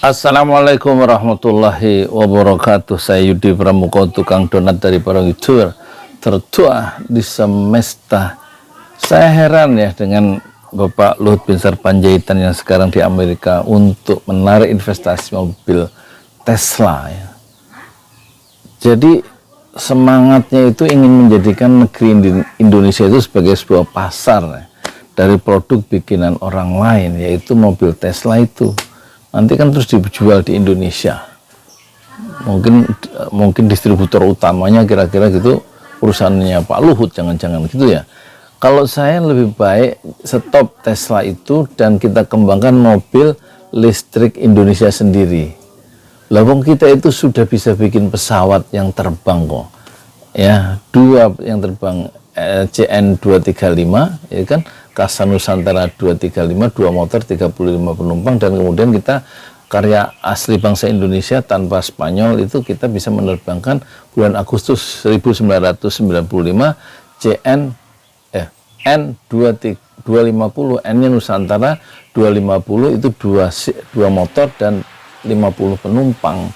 Assalamualaikum warahmatullahi wabarakatuh. Saya Yudi Pramuka, tukang donat dari Parang Hijau, tertua di semesta. Saya heran ya dengan Bapak Luhut Binsar Panjaitan yang sekarang di Amerika untuk menarik investasi mobil Tesla ya. Jadi semangatnya itu ingin menjadikan negeri Indonesia itu sebagai sebuah pasar ya, dari produk bikinan orang lain, yaitu mobil Tesla itu. Nanti kan terus dijual di Indonesia. Mungkin distributor utamanya kira-kira gitu perusahaannya Pak Luhut, jangan-jangan gitu ya. Kalau saya lebih baik stop Tesla itu dan kita kembangkan mobil listrik Indonesia sendiri. Lawang kita itu sudah bisa bikin pesawat yang terbang kok. Ya, dua yang terbang CN235 ya kan, Kasa Nusantara 235, 2 motor 35 penumpang, dan kemudian kita karya asli bangsa Indonesia tanpa Spanyol itu kita bisa menerbangkan bulan Agustus 1995 N250, N-nya Nusantara, 250 itu dua motor dan 50 penumpang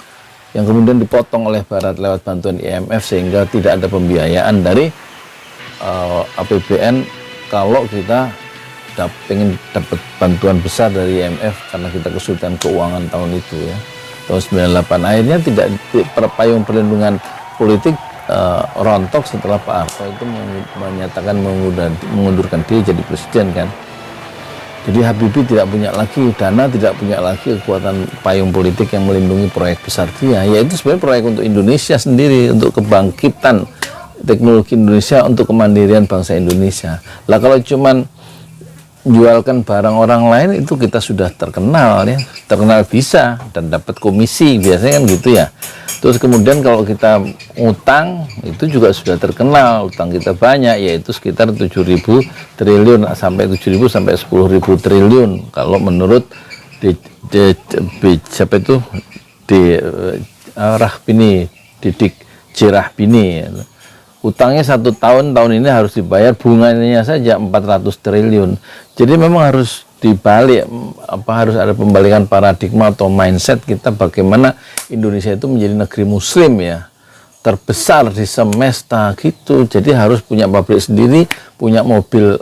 yang kemudian dipotong oleh Barat lewat bantuan IMF sehingga tidak ada pembiayaan dari APBN kalau kita pengen dapat bantuan besar dari IMF karena kita kesulitan keuangan tahun itu ya, tahun 98. Akhirnya tidak payung perlindungan politik rontok setelah Pak Harto itu menyatakan mengundurkan diri jadi presiden kan. Jadi Habibie tidak punya lagi dana, tidak punya lagi kekuatan payung politik yang melindungi proyek besar dia, yaitu sebenarnya proyek untuk Indonesia sendiri, untuk kebangkitan teknologi Indonesia, untuk kemandirian bangsa Indonesia. Lah kalau cuman jualkan barang orang lain itu kita sudah terkenal ya, terkenal bisa dan dapat komisi biasanya kan gitu ya. Terus kemudian kalau kita utang itu juga sudah terkenal, utang kita banyak yaitu sekitar 7.000 triliun sampai 7.000 sampai 10.000 triliun kalau menurut siapa itu Didik Jirahbini ya. Utangnya 1 tahun ini harus dibayar bunganya saja 400 triliun. Jadi memang harus dibalik, harus ada pembalikan paradigma atau mindset kita bagaimana Indonesia itu menjadi negeri muslim ya, terbesar di semesta gitu. Jadi harus punya pabrik sendiri, punya mobil,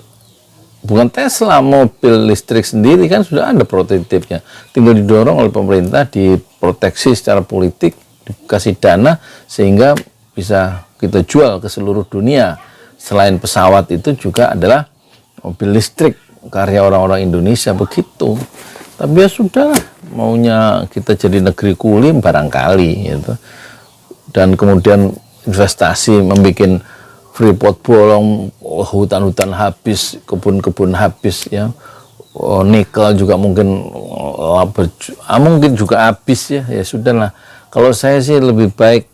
bukan Tesla, mobil listrik sendiri kan sudah ada prototipnya, tinggal didorong oleh pemerintah, diproteksi secara politik, dikasih dana sehingga bisa kita jual ke seluruh dunia. Selain pesawat itu juga adalah mobil listrik karya orang-orang Indonesia begitu. Tapi ya sudah, maunya kita jadi negeri kuli barangkali gitu. Dan kemudian investasi membuat freeport bolong, hutan-hutan habis, kebun-kebun habis ya. Nikel juga mungkin juga habis ya. Ya sudahlah. Kalau saya sih lebih baik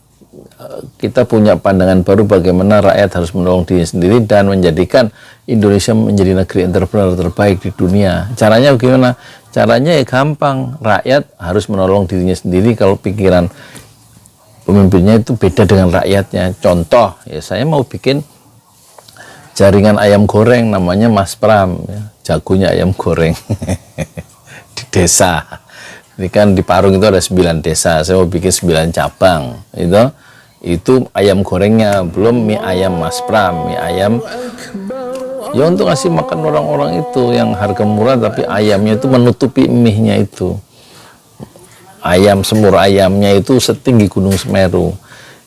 kita punya pandangan baru bagaimana rakyat harus menolong diri sendiri dan menjadikan Indonesia menjadi negeri entrepreneur terbaik di dunia. Caranya bagaimana? Caranya ya gampang, rakyat harus menolong dirinya sendiri kalau pikiran pemimpinnya itu beda dengan rakyatnya. Contoh, ya saya mau bikin jaringan ayam goreng namanya Mas Pram, ya, jagonya ayam goreng di desa. Ini kan di Parung itu ada 9 desa, saya mau bikin 9 cabang itu ayam gorengnya, belum mie ayam Mas Pram, mie ayam ya untuk ngasih makan orang-orang itu yang harga murah tapi ayamnya itu menutupi mie-nya itu. Ayam semur ayamnya itu setinggi Gunung Semeru.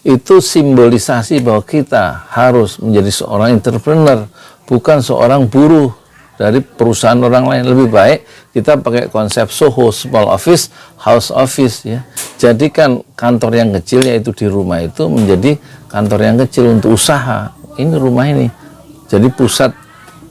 Itu simbolisasi bahwa kita harus menjadi seorang entrepreneur, bukan seorang buruh dari perusahaan orang lain. Lebih baik kita pakai konsep SOHO, small office, house office ya. Jadikan kantor yang kecil yaitu di rumah itu menjadi kantor yang kecil untuk usaha. Ini rumah ini. Jadi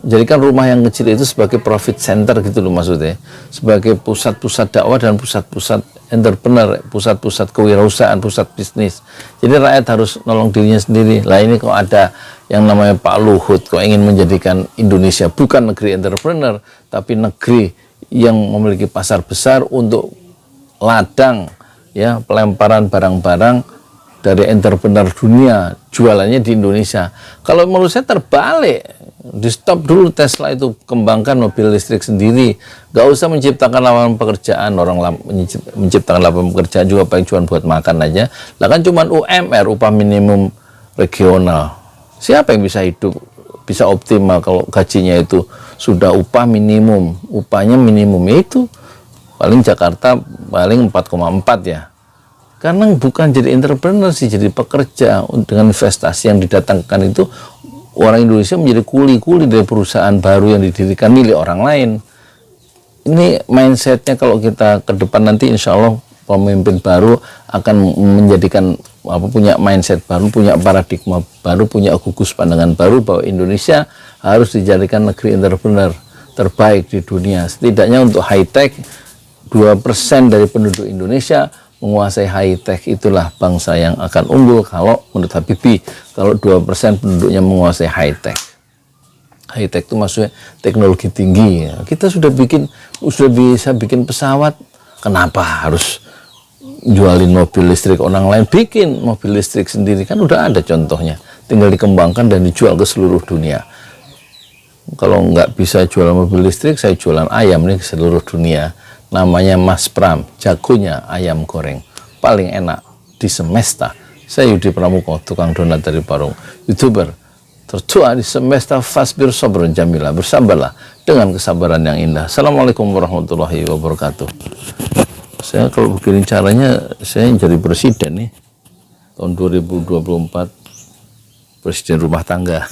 jadikan rumah yang kecil itu sebagai profit center gitu loh maksudnya. Sebagai pusat-pusat dakwah dan pusat-pusat entrepreneur, pusat-pusat kewirausahaan, pusat bisnis. Jadi rakyat harus nolong dirinya sendiri. Lah ini kok ada yang namanya Pak Luhut kok ingin menjadikan Indonesia bukan negeri entrepreneur tapi negeri yang memiliki pasar besar untuk ladang ya, pelemparan barang-barang dari entrepreneur dunia jualannya di Indonesia. Kalau menurut saya terbalik Di stop dulu Tesla itu, kembangkan mobil listrik sendiri, gak usah menciptakan lapangan pekerjaan. Orang menciptakan lapangan pekerjaan juga paling cuma buat makan aja. Lah kan cuma UMR, upah minimum regional. Siapa yang bisa hidup, bisa optimal kalau gajinya itu sudah upah minimum, upahnya minimum itu paling Jakarta paling 4,4 ya. Karena bukan jadi entrepreneur sih, jadi pekerja. Dengan investasi yang didatangkan itu, orang Indonesia menjadi kuli-kuli dari perusahaan baru yang didirikan milik orang lain. Ini mindsetnya kalau kita ke depan nanti, insya Allah pemimpin baru akan menjadikan punya mindset baru, punya paradigma baru, punya gugus pandangan baru bahwa Indonesia harus dijadikan negeri entrepreneur terbaik di dunia. Setidaknya untuk high tech, 2% dari penduduk Indonesia menguasai high tech, itulah bangsa yang akan unggul. Kalau menurut Habibie, kalau 2% penduduknya menguasai high tech. High tech itu maksudnya teknologi tinggi. Kita sudah bisa bikin pesawat, kenapa harus jualin mobil listrik orang lain? Bikin mobil listrik sendiri, kan udah ada contohnya, tinggal dikembangkan dan dijual ke seluruh dunia. Kalau nggak bisa jual mobil listrik, saya jualan ayam nih ke seluruh dunia. Namanya Mas Pram, jagonya ayam goreng paling enak di semesta. Saya Yudi Pramuko, tukang donat dari Parung, YouTuber tertua di semesta. Fasbir sabrun jamila, bersabarlah dengan kesabaran yang indah. Assalamualaikum warahmatullahi wabarakatuh. Saya kalau begini caranya, saya jadi presiden nih tahun 2024, presiden rumah tangga.